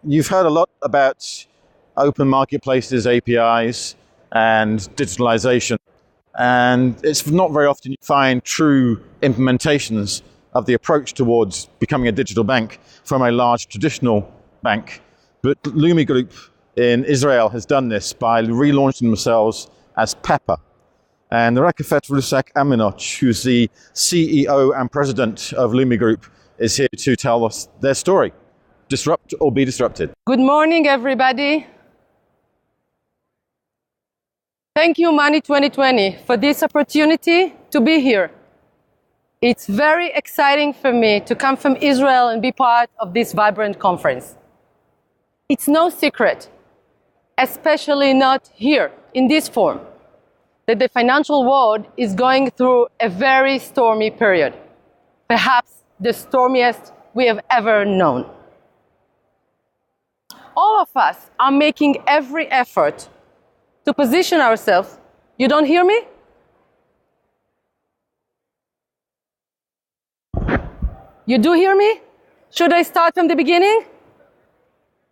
You've heard a lot about open marketplaces, APIs, and digitalization. And it's not very often you find true implementations of the approach towards becoming a digital bank from a large traditional bank. But Leumi Group in Israel has done this by relaunching themselves as Pepper. And Rakefet Russak Aminoach, who's the CEO and president of Leumi Group, is here to tell us their story. Disrupt or be disrupted. Good morning, everybody. Thank you, Money 2020, for this opportunity to be here. It's very exciting for me to come from Israel and be part of this vibrant conference. It's no secret, especially not here in this forum, that the financial world is going through a very stormy period, perhaps the stormiest we have ever known. All of us are making every effort to position ourselves. You don't hear me? You do hear me? Should I start from the beginning?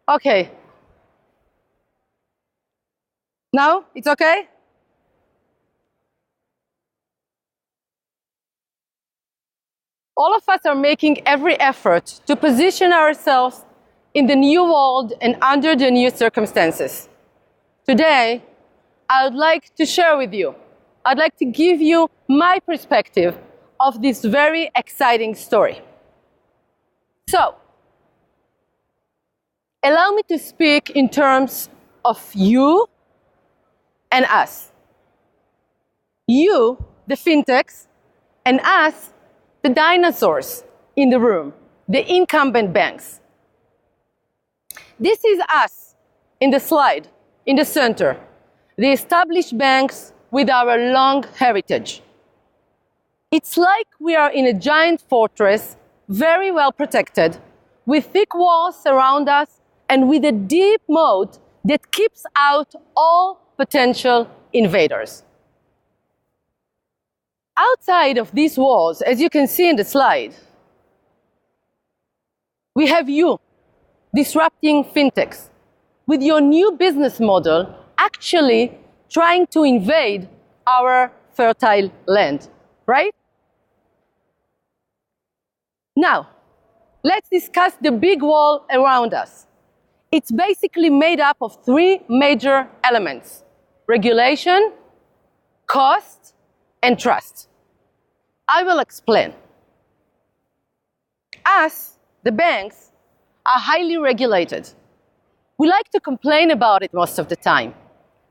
Okay. Now, it's okay? All of us are making every effort to position ourselves in the new world and under the new circumstances. Today, I would like to share with you, I'd like to give you my perspective of this very exciting story. So, allow me to speak in terms of you and us. You, the fintechs, and us, the dinosaurs in the room, the incumbent banks. This is us in the slide, in the center, the established banks with our long heritage. It's like we are in a giant fortress, very well protected, with thick walls around us and with a deep moat that keeps out all potential invaders. Outside of these walls, as you can see in the slide, we have you, disrupting fintechs, with your new business model actually trying to invade our fertile land, right? Now, let's discuss the big wall around us. It's basically made up of three major elements: regulation, cost, and trust. I will explain. Us, the banks, are highly regulated. We like to complain about it most of the time.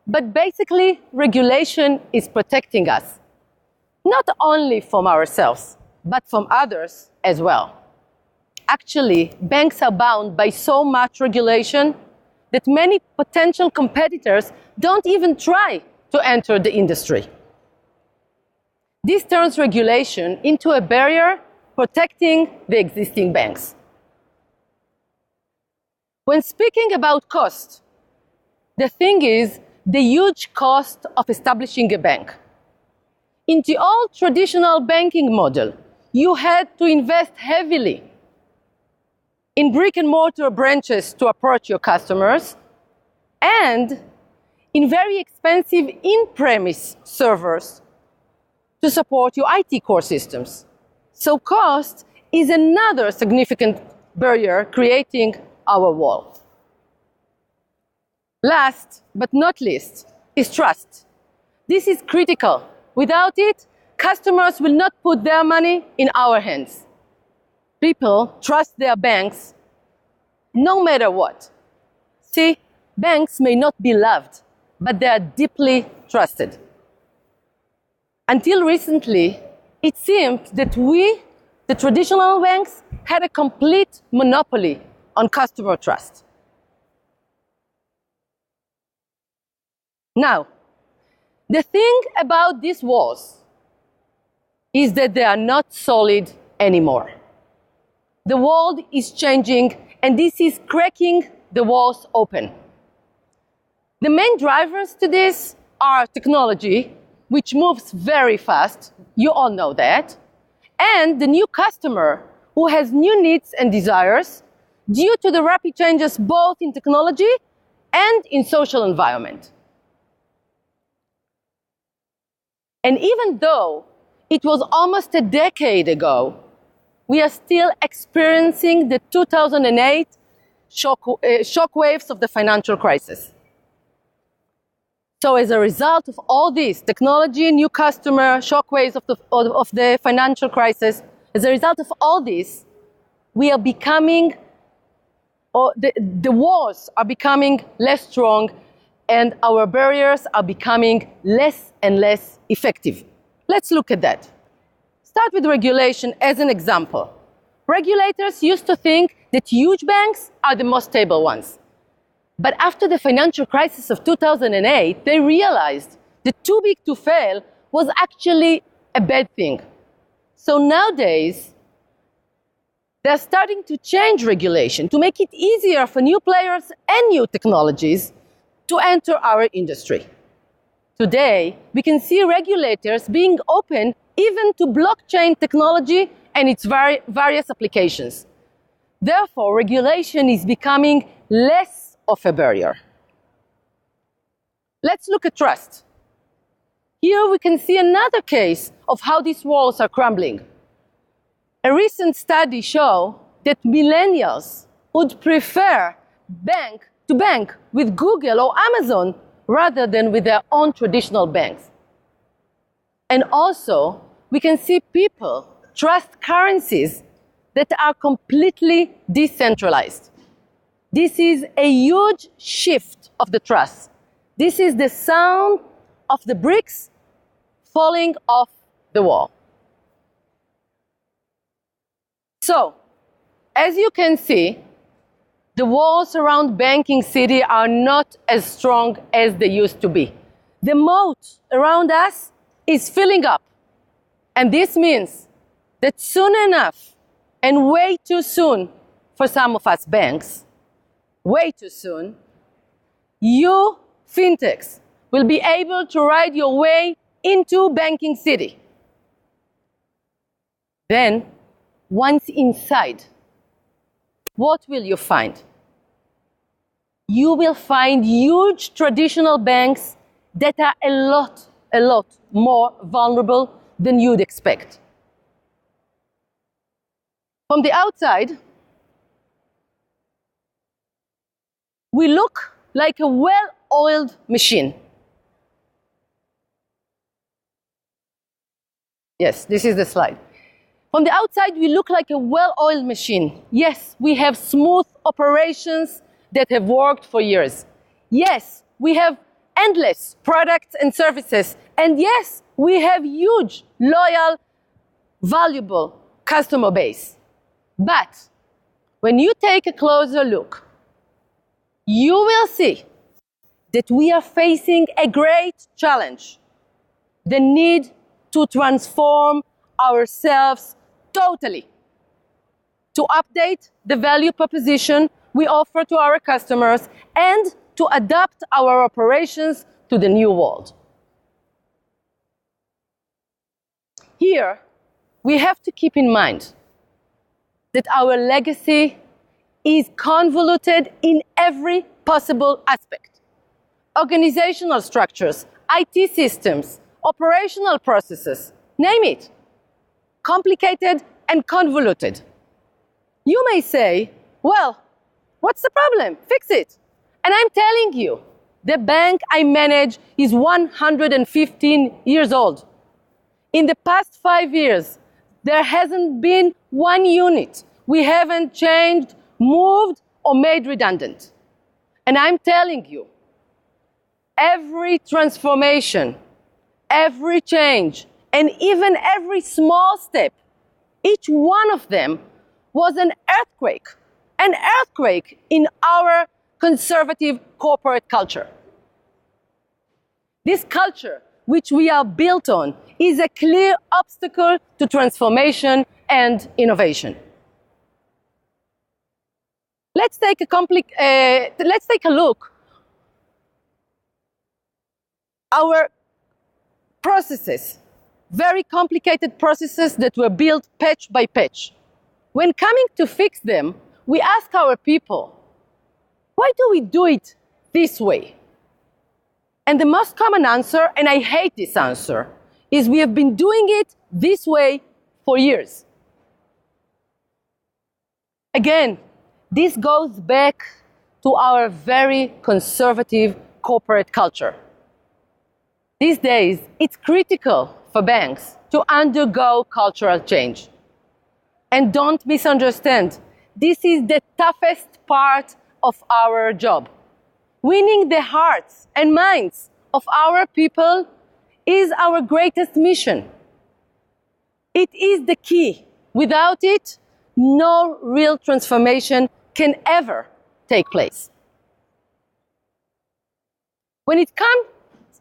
But basically, regulation is protecting us, not only from ourselves, but from others as well. Actually, banks are bound by so much regulation that many potential competitors don't even try to enter the industry. This turns regulation into a barrier protecting the existing banks. When speaking about cost, the thing is the huge cost of establishing a bank. In the old traditional banking model, you had to invest heavily in brick and mortar branches to approach your customers and in very expensive in-premise servers to support your IT core systems. So cost is another significant barrier creating our wall. Last but not least is trust. This is critical. Without it, customers will not put their money in our hands. People trust their banks no matter what. See, banks may not be loved, but they are deeply trusted. Until recently, it seemed that we, the traditional banks, had a complete monopoly on customer trust. Now, the thing about these walls is that they are not solid anymore. The world is changing, and this is cracking the walls open. The main drivers to this are technology, which moves very fast, you all know that, and the new customer who has new needs and desires due to the rapid changes both in technology and in social environment. And even though it was almost a decade ago, we are still experiencing the 2008 shock waves of the financial crisis. So as a result of all this, technology, new customer, shock waves of the financial crisis, as a result of all this, we are becoming, or the walls are becoming less strong, and our barriers are becoming less and less effective. Let's look at that. Start with regulation as an example. Regulators used to think that huge banks are the most stable ones. But after the financial crisis of 2008, they realized that too big to fail was actually a bad thing. So nowadays, they're starting to change regulation to make it easier for new players and new technologies to enter our industry. Today, we can see regulators being open even to blockchain technology and its various applications. Therefore, regulation is becoming less of a barrier. Let's look at trust. Here we can see another case of how these walls are crumbling. A recent study shows that millennials would prefer to bank with Google or Amazon rather than with their own traditional banks. And also, we can see people trust currencies that are completely decentralized. This is a huge shift of the trust. This is the sound of the bricks falling off the wall. So, as you can see, the walls around banking city are not as strong as they used to be. The moat around us is filling up. And this means that soon enough, and way too soon for some of us banks, way too soon, you fintechs will be able to ride your way into banking city. Then, once inside, what will you find? You will find huge traditional banks that are a lot more vulnerable than you'd expect. From the outside, we look like a well-oiled machine. Yes, this is the slide. From the outside, we look like a well-oiled machine. Yes, we have smooth operations that have worked for years. Yes, we have endless products and services. And yes, we have huge, loyal, valuable customer base. But when you take a closer look, you will see that we are facing a great challenge, the need to transform ourselves totally, to update the value proposition we offer to our customers and to adapt our operations to the new world. Here, we have to keep in mind that our legacy is convoluted in every possible aspect. Organizational structures, IT systems, operational processes, name it. Complicated and convoluted. You may say, well, what's the problem? Fix it. And I'm telling you, the bank I manage is 115 years old. In the past 5 years, there hasn't been one unit we haven't changed, moved, or made redundant. And I'm telling you, every transformation, every change, and even every small step, each one of them was an earthquake in our conservative corporate culture. This culture, which we are built on, is a clear obstacle to transformation and innovation. Let's take a look. Our processes, very complicated processes that were built patch by patch. When coming to fix them, we ask our people, why do we do it this way? And the most common answer, and I hate this answer, is we have been doing it this way for years. Again, this goes back to our very conservative corporate culture. These days, it's critical for banks to undergo cultural change. And don't misunderstand, this is the toughest part of our job. Winning the hearts and minds of our people is our greatest mission. It is the key. Without it, no real transformation can ever take place. When it comes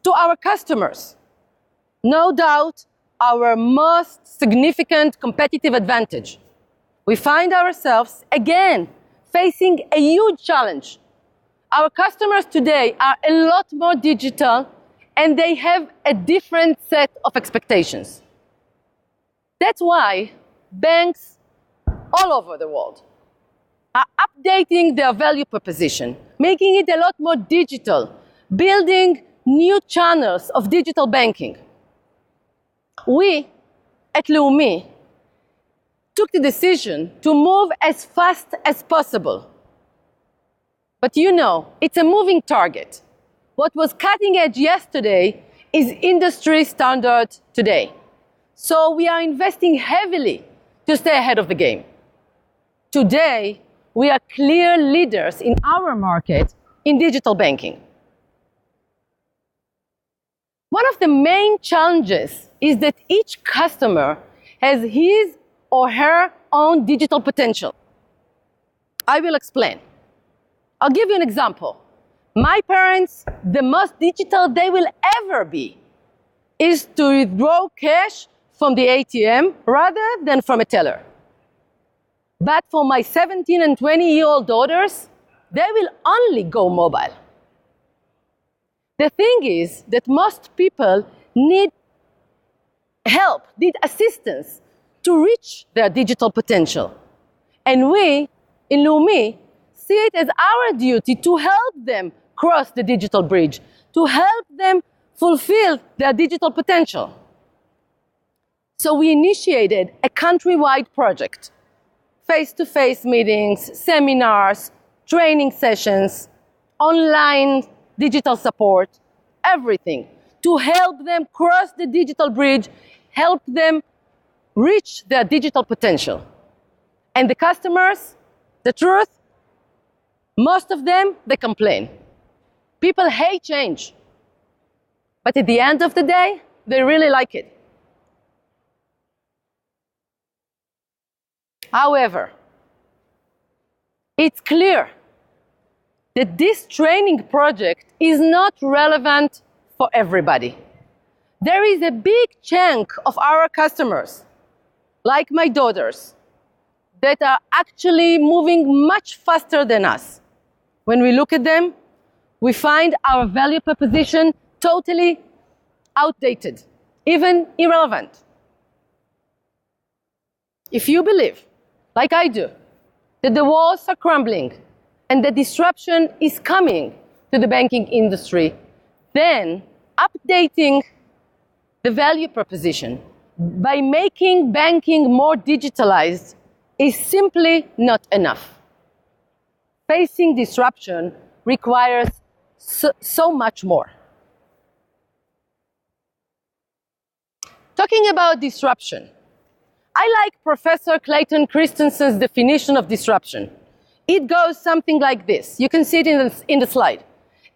to our customers, no doubt our most significant competitive advantage, we find ourselves again facing a huge challenge. Our customers today are a lot more digital and they have a different set of expectations. That's why banks all over the world are updating their value proposition, making it a lot more digital, building new channels of digital banking. We at Leumi took the decision to move as fast as possible. But you know, it's a moving target. What was cutting edge yesterday is industry standard today. So we are investing heavily to stay ahead of the game. Today, we are clear leaders in our market in digital banking. One of the main challenges is that each customer has his or her own digital potential. I will explain. I'll give you an example. My parents, the most digital they will ever be is to withdraw cash from the ATM rather than from a teller. But for my 17 and 20-year-old daughters, they will only go mobile. The thing is that most people need help, need assistance to reach their digital potential. And we, in Leumi, see it as our duty to help them cross the digital bridge, to help them fulfill their digital potential. So we initiated a countrywide project, face-to-face meetings, seminars, training sessions, online digital support, everything, to help them cross the digital bridge, help them reach their digital potential. And the customers, the truth, most of them, they complain. People hate change. But at the end of the day, they really like it. However, it's clear that this training project is not relevant for everybody. There is a big chunk of our customers, like my daughters, that are actually moving much faster than us. When we look at them, we find our value proposition totally outdated, even irrelevant. If you believe, like I do, that the walls are crumbling and that disruption is coming to the banking industry, then updating the value proposition by making banking more digitalized is simply not enough. Facing disruption requires so much more. Talking about disruption, I like Professor Clayton Christensen's definition of disruption. It goes something like this. You can see it in the slide.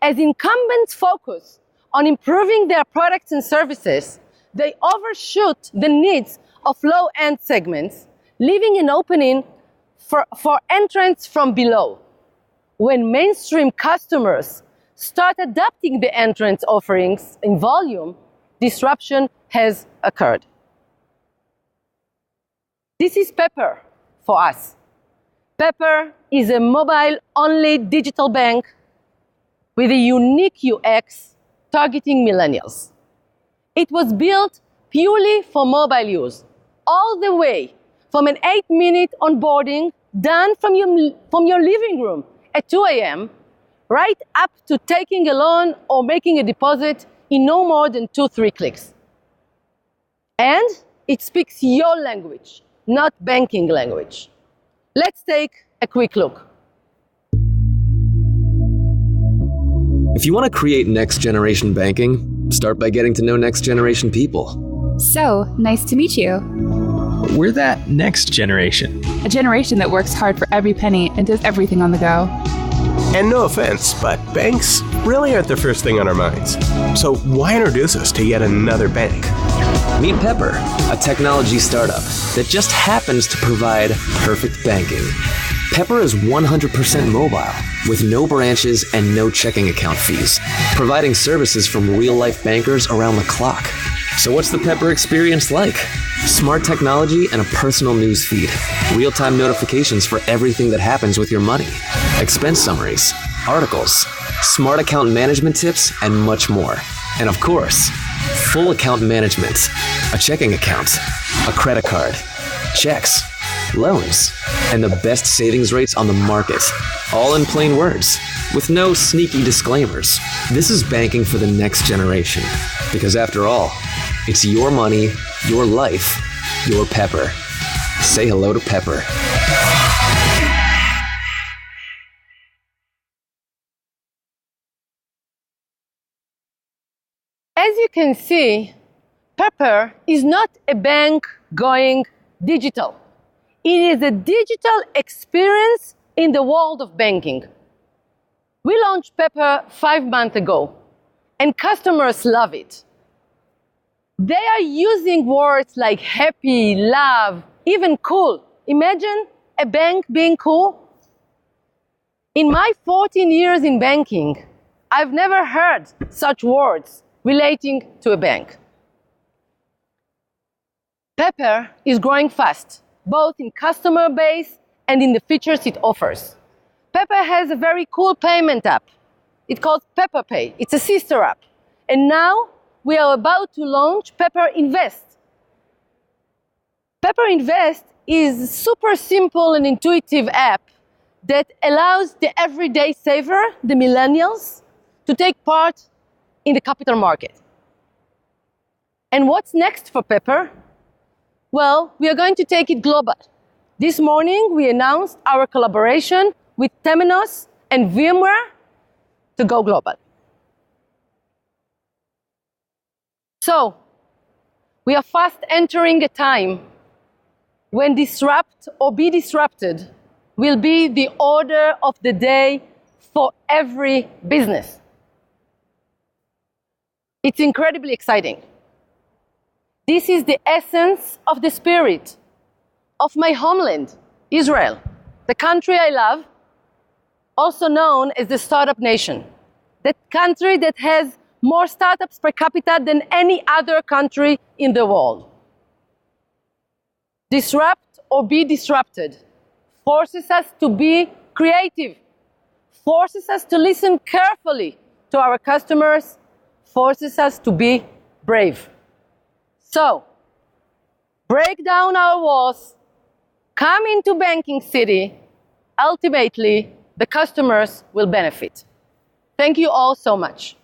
As incumbents focus on improving their products and services, they overshoot the needs of low-end segments, leaving an opening for entrants from below. When mainstream customers start adapting the entrants' offerings in volume, disruption has occurred. This is Pepper for us. Pepper is a mobile-only digital bank with a unique UX targeting millennials. It was built purely for mobile use, all the way from an 8-minute onboarding done from your living room at 2 a.m., right up to taking a loan or making a deposit in no more than 2-3 clicks. And it speaks your language, not banking language. Let's take a quick look. If you want to create next-generation banking, start by getting to know next-generation people. So, nice to meet you. We're that next generation. A generation that works hard for every penny and does everything on the go. And no offense, but banks really aren't the first thing on our minds. So why introduce us to yet another bank? Meet Pepper, a technology startup that just happens to provide perfect banking. Pepper is 100% mobile, with no branches and no checking account fees, providing services from real-life bankers around the clock. So what's the Pepper experience like? Smart technology and a personal news feed. Real-time notifications for everything that happens with your money. Expense summaries, articles, smart account management tips, and much more. And of course, full account management. A checking account, a credit card, checks, loans, and the best savings rates on the market. All in plain words, with no sneaky disclaimers. This is banking for the next generation. Because after all, it's your money, your life, your Pepper. Say hello to Pepper. As you can see, Pepper is not a bank going digital. It is a digital experience in the world of banking. We launched Pepper 5 months ago, and customers love it. They are using words like happy, love, even cool. Imagine a bank being cool. In my 14 years in banking, I've never heard such words relating to a bank. Pepper is growing fast, both in customer base and in the features it offers. Pepper has a very cool payment app. It's called Pepper Pay. It's a sister app. And now we are about to launch Pepper Invest. Pepper Invest is a super simple and intuitive app that allows the everyday saver, the millennials, to take part in the capital market. And what's next for Pepper? Well, we are going to take it global. This morning, we announced our collaboration with Temenos and VMware to go global. So, we are fast entering a time when disrupt or be disrupted will be the order of the day for every business. It's incredibly exciting. This is the essence of the spirit of my homeland, Israel, the country I love, also known as the startup nation, the country that has more startups per capita than any other country in the world. Disrupt or be disrupted forces us to be creative, forces us to listen carefully to our customers, forces us to be brave. So, break down our walls, come into banking city. Ultimately, the customers will benefit. Thank you all so much.